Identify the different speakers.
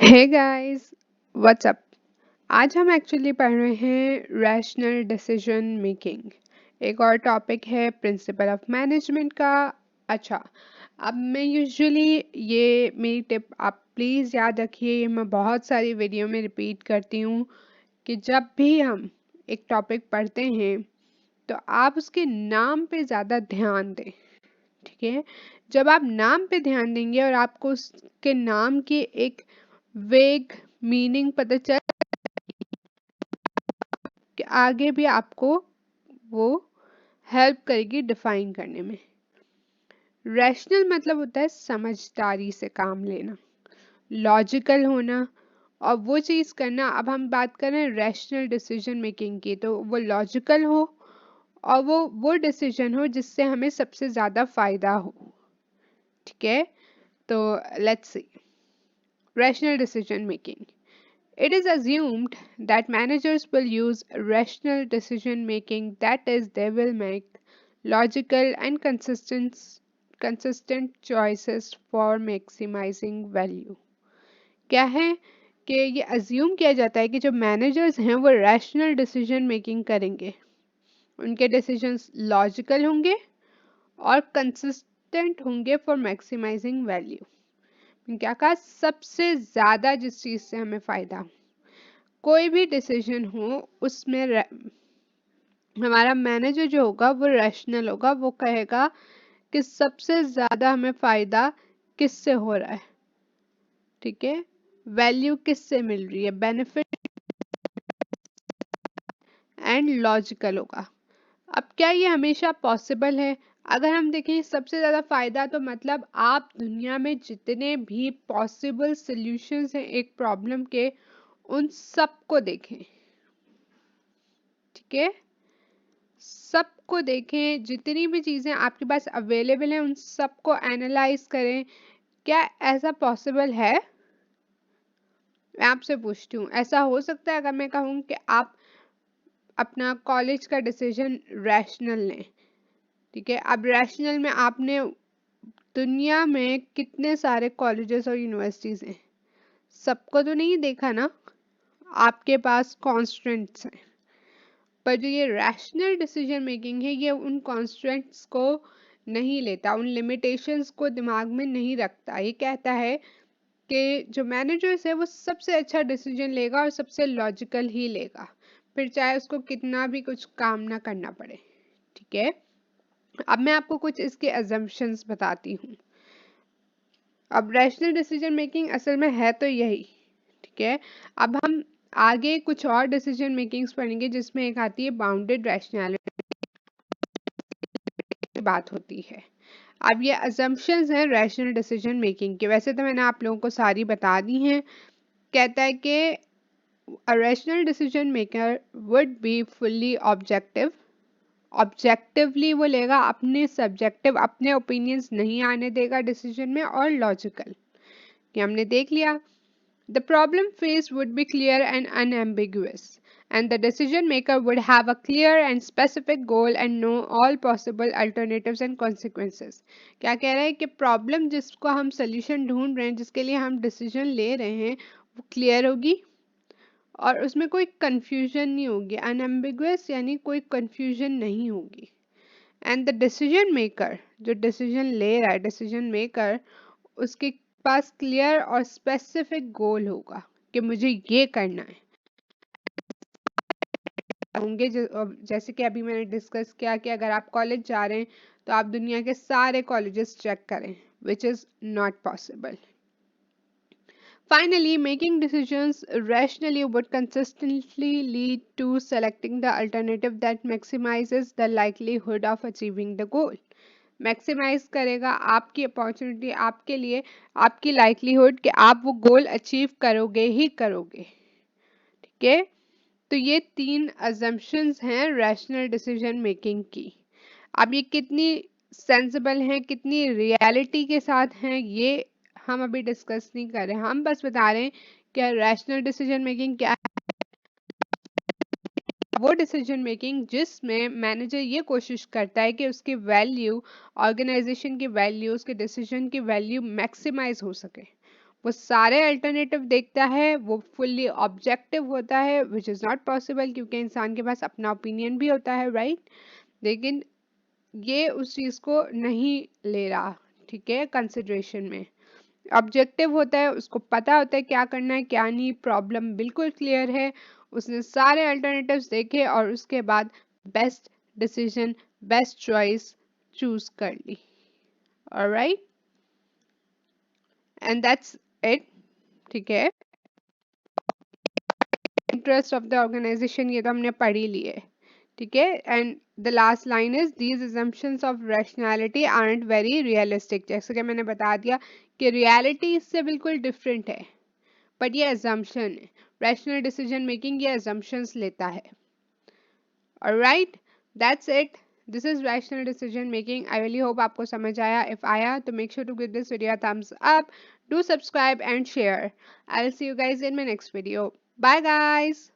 Speaker 1: Hey guys, what's up. आज हम actually पढ़ रहे हैं रैशनल डिसीजन मेकिंग। एक और टॉपिक है प्रिंसिपल ऑफ मैनेजमेंट का। अच्छा, अब मैं यूजुअली ये मेरी टिप आप प्लीज़ याद रखिए, ये मैं बहुत सारी वीडियो में रिपीट करती हूँ कि जब भी हम एक टॉपिक पढ़ते हैं तो आप उसके नाम पे ज़्यादा ध्यान दें। ठीक है, जब आप नाम पे ध्यान देंगे और आपको उसके नाम की एक वेग मीनिंग पता चल कि आगे भी आपको वो हेल्प करेगी डिफाइन करने में। रैशनल मतलब होता है समझदारी से काम लेना, लॉजिकल होना और वो चीज़ करना। अब हम बात कर रहे हैं रैशनल डिसीजन मेकिंग की, तो वो लॉजिकल हो और वो डिसीजन हो जिससे हमें सबसे ज़्यादा फायदा हो। ठीक है, तो let's see rational decision making. It is assumed that managers will use rational decision making, that is, they will make logical and consistent choices for maximizing value. क्या है कि ये अज्यूम किया जाता है कि जो मैनेजर्स हैं वो रैशनल डिसीजन मेकिंग करेंगे, उनके डिसीजंस लॉजिकल होंगे और कंसिस्टेंट होंगे फॉर मैक्सिमाइजिंग वैल्यू। क्या कहा, सबसे ज़्यादा जिस चीज़ से हमें फ़ायदा हो, कोई भी डिसीजन हो उसमें हमारा मैनेजर जो होगा वो रैशनल होगा। वो कहेगा कि सबसे ज़्यादा हमें फ़ायदा किससे हो रहा है, ठीक है, वैल्यू किससे मिल रही है, बेनिफिट एंड लॉजिकल होगा। अब क्या ये हमेशा पॉसिबल है? अगर हम देखें सबसे ज़्यादा फ़ायदा, तो मतलब आप दुनिया में जितने भी पॉसिबल सॉल्यूशंस हैं एक प्रॉब्लम के, उन सबको देखें। ठीक है, सबको देखें, जितनी भी चीज़ें आपके पास अवेलेबल हैं उन सबको एनालाइज करें। क्या ऐसा पॉसिबल है? मैं आपसे पूछती हूँ, ऐसा हो सकता है अगर मैं कहूँ कि आप अपना कॉलेज का डिसीजन रैशनल लें? ठीक है, अब रैशनल में आपने दुनिया में कितने सारे कॉलेजेस और यूनिवर्सिटीज़ हैं, सबको तो नहीं देखा ना, आपके पास कॉन्स्टेंट्स हैं। पर जो ये रैशनल डिसीजन मेकिंग है, ये उन कॉन्स्टेंट्स को नहीं लेता, उन लिमिटेशंस को दिमाग में नहीं रखता। ये कहता है कि जो मैनेजर्स है वो सबसे अच्छा डिसीजन लेगा और सबसे लॉजिकल ही लेगा, फिर चाहे उसको कितना भी कुछ काम ना करना पड़े। ठीक है, अब मैं आपको कुछ इसके अजम्पशंस बताती हूँ। अब रैशनल डिसीजन मेकिंग असल में है तो यही। ठीक है, अब हम आगे कुछ और डिसीजन मेकिंग्स पढ़ेंगे जिसमें एक आती है बाउंडेड रैशनैलिटी की बात होती है। अब ये अजम्पशंस हैं रैशनल डिसीजन मेकिंग के, वैसे तो मैंने आप लोगों को सारी बता दी हैं। कहता है कि a rational decision maker would be fully objective, objectively वो लेगा, अपने सब्जेक्टिव अपने ओपिनियंस नहीं आने देगा डिसीजन में, और लॉजिकल, कि हमने देख लिया। The problem face would be clear and unambiguous and the decision maker would have a clear and specific goal and know all possible alternatives and consequences. क्या कह रहा है कि प्रॉब्लम जिसको हम सोल्यूशन ढूंढ रहे हैं, जिसके लिए हम डिसीजन ले रहे हैं, वो क्लियर होगी और उसमें कोई कंफ्यूजन नहीं होगी, अनएम्बिगुअस यानी कोई कंफ्यूजन नहीं होगी। एंड द डिसीजन मेकर, जो डिसीजन ले रहा है, डिसीजन मेकर, उसके पास क्लियर और स्पेसिफिक गोल होगा कि मुझे ये करना है। होंगे जैसे कि अभी मैंने डिस्कस किया कि अगर आप कॉलेज जा रहे हैं तो आप दुनिया के सारे कॉलेजेस चेक करें, which is not possible. Finally, making decisions rationally would consistently lead to selecting the alternative that maximizes the likelihood of achieving the goal. Maximise करेगा आपकी अपॉर्चुनिटी, आपके लिए आपकी लाइक्लीहुड कि आप वो गोल अचीव करोगे ही करोगे। ठीक है, तो ये तीन अजम्पशंस हैं रैशनल डिसीजन मेकिंग की। अब ये कितनी सेंसिबल हैं, कितनी रियलिटी के साथ हैं, ये हम अभी डिस्कस नहीं कर रहे, हम बस बता रहे हैं कि रैशनल डिसीजन मेकिंग क्या है। वो डिसीजन मेकिंग जिसमें मैनेजर ये कोशिश करता है कि उसकी वैल्यू, ऑर्गेनाइजेशन की वैल्यू, उसके डिसीजन की वैल्यू मैक्सिमाइज हो सके, वो सारे अल्टरनेटिव देखता है, वो फुल्ली ऑब्जेक्टिव होता है, विच इज़ नॉट पॉसिबल क्योंकि इंसान के पास अपना ओपिनियन भी होता है, राइट? लेकिन ये उस चीज़ को नहीं ले रहा, ठीक है, कंसिडरेशन में। ऑब्जेक्टिव होता है, उसको पता होता है क्या करना है क्या नहीं, प्रॉब्लम बिल्कुल क्लियर है, उसने सारे अल्टरनेटिव्स देखे और उसके बाद best decision, best choice choose कर ली। ऑलराइट, एंड दैट्स इट, ठीक है। इंटरेस्ट ऑफ द ऑर्गेनाइजेशन ये तो हमने पढ़ ही लिए, ठीक है। And the last line is these assumptions of rationality aren't very realistic, जैसे कि मैंने बता दिया कि रियलिटी इससे बिल्कुल डिफरेंट है, बट ये assumption है। रैशनल डिसीजन मेकिंग ये assumptions लेता है। Alright, that's it, this is rational decision making. I really hope आपको समझ आया। इफ आया तो make sure to give this video thumbs up, do subscribe and share. I'll see you guys in my next video. Bye guys.